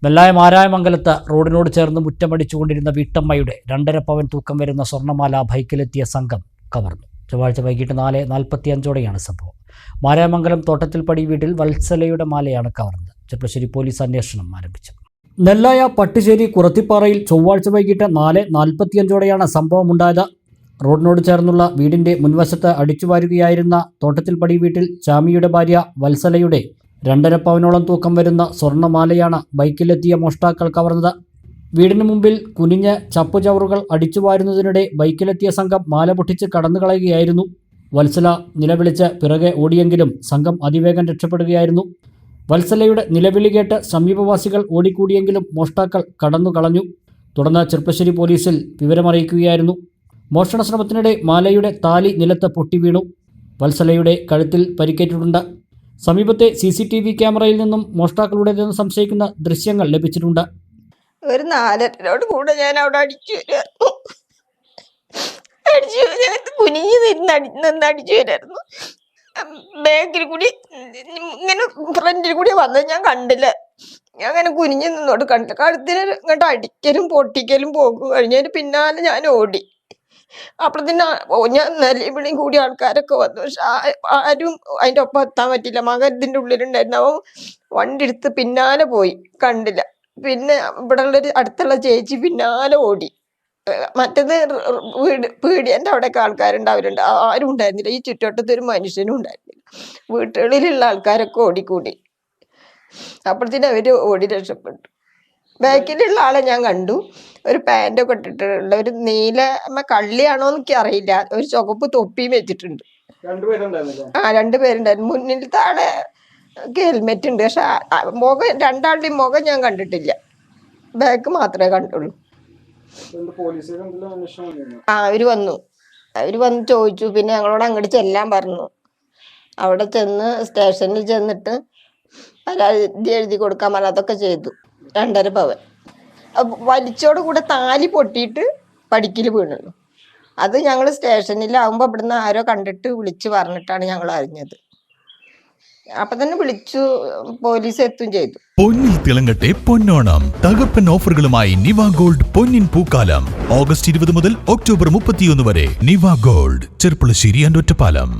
നെല്ലായ മാരായമംഗലത്ത് റോഡിനോട് ചേർന്ന് മുറ്റമടിച്ചുകൊണ്ടിരുന്ന വീട്ടമ്മയുടെ 2.5 പവൻ തൂക്കം വരുന്ന സ്വർണ്ണമാല ബൈക്കിലെത്തിയ സംഘം കവർന്നു. ചൊവ്വാഴ്ച വൈകിട്ട് 4:45 സംഭവം. മാരായമംഗലം തോട്ടത്തിൽപ്പടി വീട്ടിൽ വത്സലയുടെ മാലയാണ് കവർന്നത്. ചെർപ്പശ്ശേരി പോലീസ് അന്വേഷണം ആരംഭിച്ചു. നെല്ലായ പട്ടിശ്ശേരി കുറത്തിപ്പാറയിൽ ചൊവ്വാഴ്ച വൈകിട്ട് 4:45 സംഭവമുണ്ടായത്. റോഡിനോട് ചേർന്നുള്ള വീടിന്റെ മുൻവശത്ത് അടിച്ചുവാരുകയായിരുന്ന തോട്ടത്തിൽപ്പടി വീട്ടിൽ ചാമിയുടെ ഭാര്യ വത്സലയുടെ 2.5 പവനോളം തൂക്കം വരുന്ന സ്വർണ്ണമാലയാണ് ബൈക്കിലെത്തിയ മോഷ്ടാക്കൾ കവർന്നത്. വീടിന് മുമ്പിൽ കുനിഞ്ഞ് ചപ്പുചവറുകൾ അടിച്ചുവാരുന്നതിനിടെ ബൈക്കിലെത്തിയ സംഘം മാല പൊട്ടിച്ച് കടന്നുകളയുകയായിരുന്നു. വത്സല നിലവിളിച്ച് പിറകെ ഓടിയെങ്കിലും സംഘം അതിവേഗം രക്ഷപ്പെടുകയായിരുന്നു. വത്സലയുടെ നിലവിളി കേട്ട് സമീപവാസികൾ ഓടിക്കൂടിയെങ്കിലും മോഷ്ടാക്കൾ കടന്നുകളഞ്ഞു. തുടർന്ന് ചെർപ്പശ്ശേരി പോലീസിൽ വിവരമറിയിക്കുകയായിരുന്നു. മോഷണ ശ്രമത്തിനിടെ മാലയുടെ താലി നിലത്ത് പൊട്ടി വീണു. വത്സലയുടെ കഴുത്തിൽ പരിക്കേറ്റിട്ടുണ്ട്. സമീപത്തെ CCTV ക്യാമറയിൽ നിന്നും മോഷ്ടാക്കളുടേതെന്ന് സംശയിക്കുന്ന ദൃശ്യങ്ങൾ ലഭിച്ചിട്ടുണ്ട്. ഒരു 4:30 കൂടെ ഞാൻ അവിടെ അടിച്ചു കുനിഞ്ഞു നിന്ന് അടിച്ചു വരായിരുന്നു. ബാക്കിൽ കൂടി ഇങ്ങനെ ഫ്രണ്ടിൽ കൂടി വന്നത് ഞാൻ കണ്ടില്ല. ഞാൻ അങ്ങനെ കുനിഞ്ഞു നിന്നോട്ട് കണ്ടില്ല. കഴുത്തിന് ഇങ്ങോട്ട് അടിക്കലും പൊട്ടിക്കലും പോകും കഴിഞ്ഞതിന് പിന്നാലെ ഞാൻ ഓടി. അപ്പോഴത്തേന് ഞാൻ നിലവിളിയും കൂടി ആൾക്കാരൊക്കെ വന്നു. പക്ഷെ ആരും അതിൻ്റെ ഒപ്പം എത്താൻ പറ്റില്ല. മകൻ ഇതിൻ്റെ ഉള്ളിലുണ്ടായിരുന്നു. അവൻ വണ്ടി എടുത്ത് പിന്നാലെ പോയി, കണ്ടില്ല. പിന്നെ ഇവിടെ ഉള്ളൊരു അടുത്തുള്ള ചേച്ചി പിന്നാലെ ഓടി. മറ്റേത് പീടിയൻ്റെ അവിടെയൊക്കെ ആൾക്കാരുണ്ടാവലുണ്ട്. ആരും ഉണ്ടായിരുന്നില്ല. ഈ ചുറ്റുവട്ടത്ത് ഒരു മനുഷ്യനും ഉണ്ടായിരുന്നില്ല. വീട്ടുകളിലുള്ള ആൾക്കാരൊക്കെ ഓടിക്കൂടി. അപ്പോഴത്തേന് അവർ ഓടി രക്ഷപ്പെട്ടു. ബാക്കിലുള്ള ആളെ ഞാൻ കണ്ടു. ഒരു പാൻറ്റൊക്കെ ഇട്ടിട്ടുള്ള ഒരു നീല കള്ളിയാണോ എന്നൊക്കെ അറിയില്ല. ഒരു ചുവപ്പ് തൊപ്പിയും വെച്ചിട്ടുണ്ട്. 2 പേരുണ്ടായിരുന്നു. മുന്നിലത്തെ ആളെ ഹെൽമെറ്റ് ഉണ്ട്. പക്ഷെ മുഖം രണ്ടാളുടെയും മുഖം ഞാൻ കണ്ടിട്ടില്ല. ബാക്ക് മാത്രമേ കണ്ടുള്ളൂ. അവര് വന്ന് ചോദിച്ചു. പിന്നെ ഞങ്ങളോട് അങ്ങോട്ട് ചെല്ലാൻ പറഞ്ഞു. അവിടെ ചെന്ന് സ്റ്റേഷനിൽ ചെന്നിട്ട് പരാതി എഴുതി കൊടുക്കാൻ പറഞ്ഞു. അതൊക്കെ ചെയ്തു. 2.5 പവൻ വലിച്ചോട് കൂടെ താലി പൊട്ടിയിട്ട് പടിക്കൽ വീണുള്ളൂ. അത് ഞങ്ങൾ സ്റ്റേഷനിലാവുമ്പോൾ ഇവിടുന്ന് ആരോ കണ്ടിട്ട് വിളിച്ചു പറഞ്ഞിട്ടാണ് ഞങ്ങൾ അറിഞ്ഞത്. അപ്പൊ തന്നെ വിളിച്ചു, പോലീസ് എത്തും ചെയ്തു. പൊന്നിൽ തിളങ്ങട്ടെ പൊന്നോണം. തകർപ്പൻ ഓഫറുകളുമായി നിവ ഗോൾഡ് പൊന്നിൻ പൂക്കാലം. ഓഗസ്റ്റ് 20 മുതൽ ഒക്ടോബർ 31 വരെ. നിവ ഗോൾഡ്, ചെർപ്പുളശ്ശേരി ആൻഡ് ഒറ്റപ്പാലം.